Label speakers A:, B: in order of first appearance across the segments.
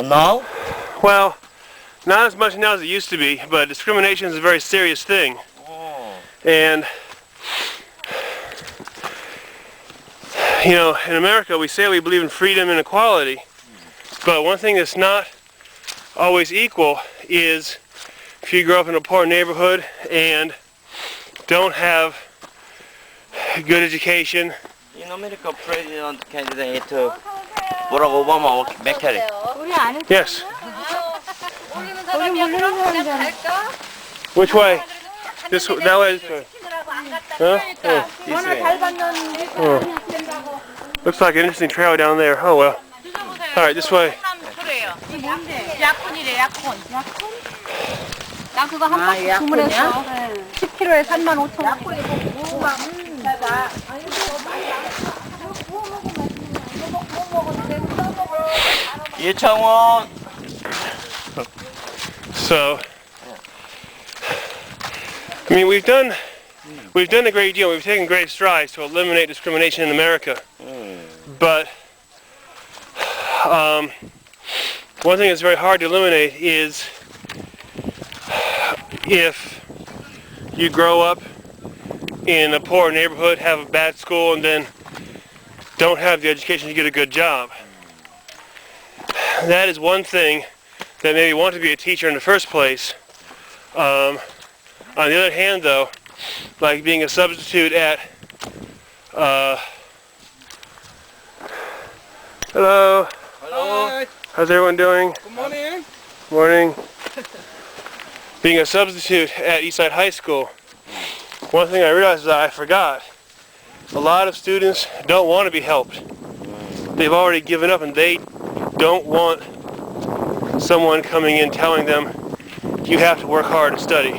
A: Now?
B: Well, not as much now as it used to be, but discrimination is a very serious thing. And, you know, in America we say we believe in freedom and equality, but one thing that's not always equal is if you grow up in a poor neighborhood and don't have good education.
A: In America, president candidate Barack Obama McCarthy.
B: Yes. Which way? This that way. Huh?
A: This way.
B: Looks like an interesting trail down there. Oh well. All right, this way.
C: 나 그거 한 박스 주문했어. 10kg에 35,000원.
A: 이창원.
B: So, I mean, we've done a great deal. We've taken great strides to eliminate discrimination in America. But one thing that's very hard to eliminate is if you grow up in a poor neighborhood, have a bad school, and then don't have the education to get a good job. That is one thing that made me want to be a teacher in the first place. On the other hand, though, like being a substitute at hello.
D: Hello.
B: How's everyone doing?
D: Good morning.
B: Morning. Being a substitute at Eastside High School, one thing I realized is that I forgot. A lot of students don't want to be helped. They've already given up and they don't want someone coming in telling them you have to work hard and study.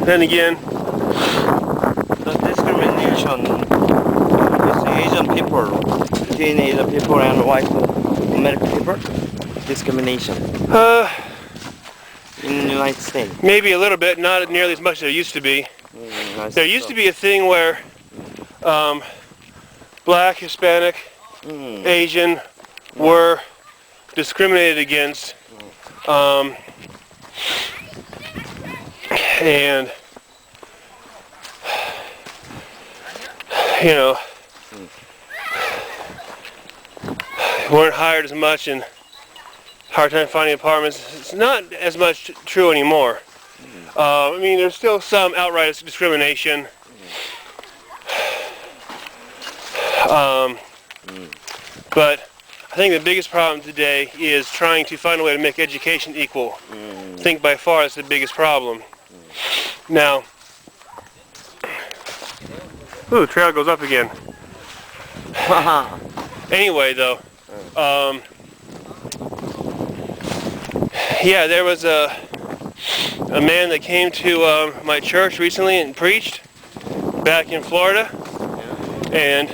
B: Then again,
A: The discrimination is Asian people, between Asian people and white American people. Discrimination in the United States.
B: maybe a little bit, not nearly as much as there used to be. There used to be a thing where black, Hispanic, Asian were discriminated against, and you know, weren't hired as much and hard time finding apartments. It's not as much true anymore. I mean, there's still some outright discrimination. But I think the biggest problem today is trying to find a way to make education equal. I think by far that's the biggest problem. Now, ooh, the trail goes up again. Anyway, though, yeah, there was a man that came to my church recently and preached back in Florida, and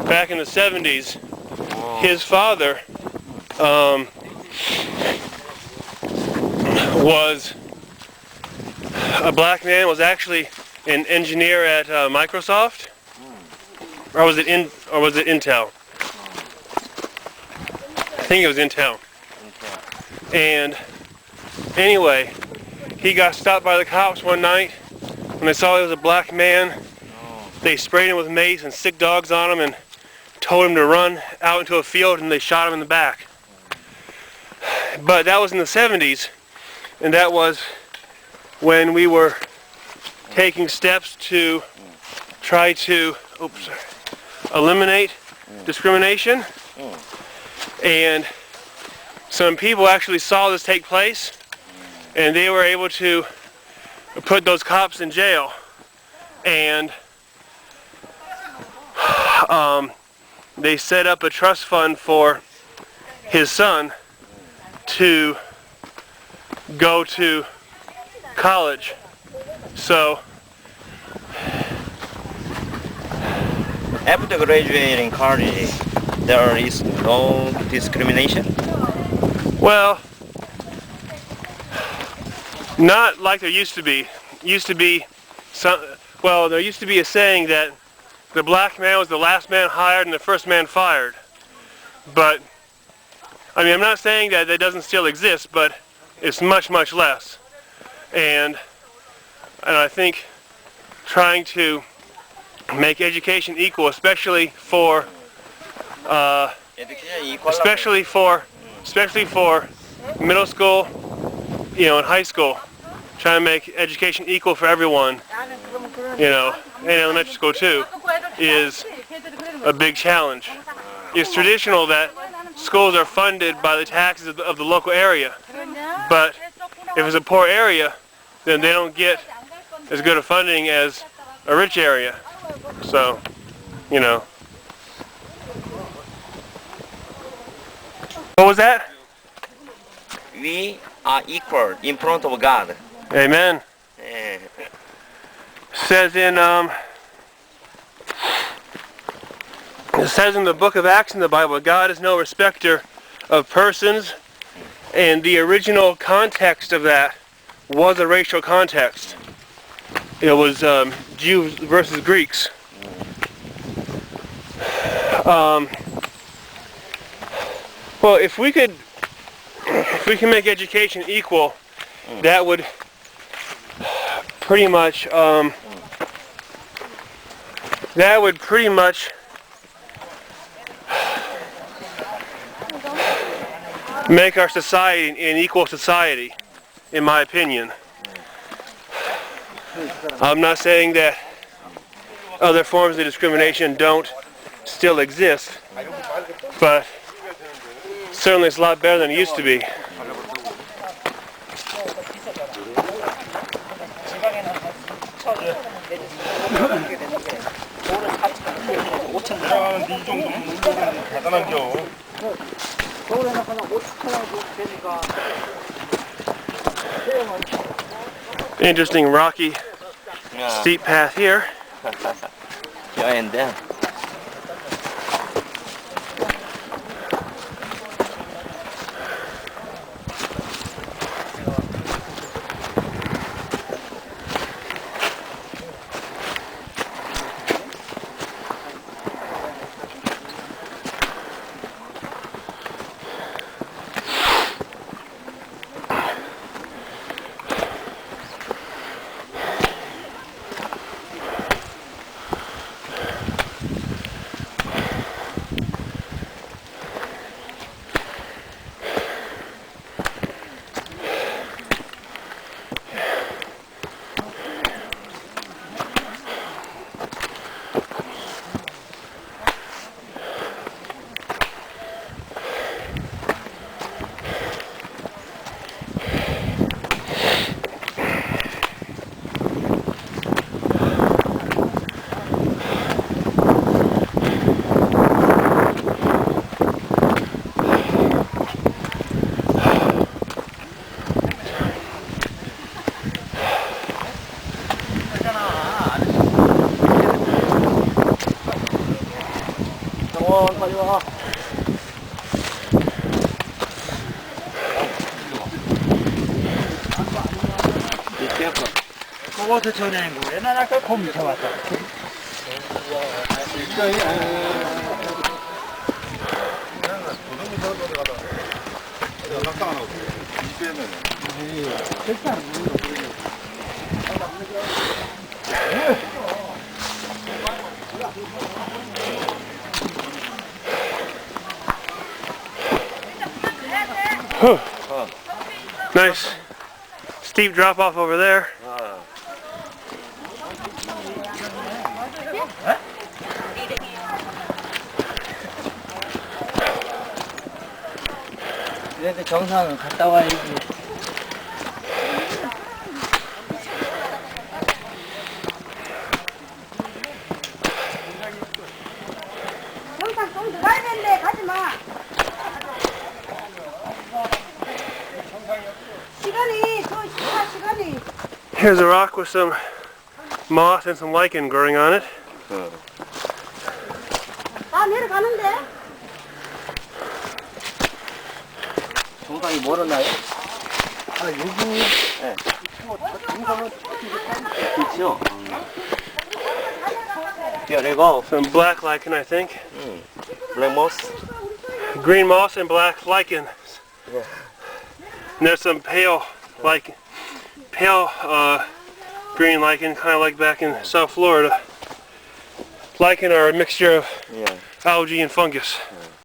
B: back in the 70s, his father was a black man, was actually an engineer at Microsoft, or was it Intel? I think it was Intel. And anyway, he got stopped by the cops one night when they saw he was a black man. They sprayed him with mace and sick dogs on him and told him to run out into a field, and they shot him in the back. But that was in the 70s, and that was when we were taking steps to try to eliminate discrimination. And some people actually saw this take place, and they were able to put those cops in jail. And they set up a trust fund for his son to go to college. So
A: After graduating college, there is no discrimination.
B: well, not like there used to be. There used to be a saying that the black man was the last man hired and the first man fired. But I mean, I'm not saying that it doesn't still exist, but it's much, much less. And I think trying to make education equal, especially for middle school, you know, and high school, trying to make education equal for everyone, you know, and elementary school too, is a big challenge. It's traditional that schools are funded by the taxes of the local area, but if it's a poor area, then they don't get as good of funding as a rich area. So, you know. What was that?
A: We are equal in front of God.
B: Amen. It says in the book of Acts in the Bible, God is no respecter of persons, and the original context of that was a racial context. It was Jews versus Greeks. Well, if we can make education equal, that would pretty much make our society an equal society, in my opinion. I'm not saying that other forms of discrimination don't still exist, but certainly it's a lot better than it used to be. Interesting rocky, steep path here.
A: Yeah, and then.
D: 그것도 전에는 거야. 난 아까 곰 잡았다.
B: Nice steep drop off over there.
D: 그래도 정상을 갔다 와야지.
C: 정상 좀 들어가야 되는데 가지 마. 시간이.
B: Here's a rock with some moss and some lichen growing on it.
C: 아 내려가는데?
D: 정상이 멀었나요? 아 여기. 네. 정상은 그렇죠.
A: Here they go.
B: Some black lichen, I think.
A: Black moss.
B: green moss and black lichen.
D: Yeah.
B: And there's some pale green lichen, kind of like back in South Florida. Lichen are a mixture of algae and fungus.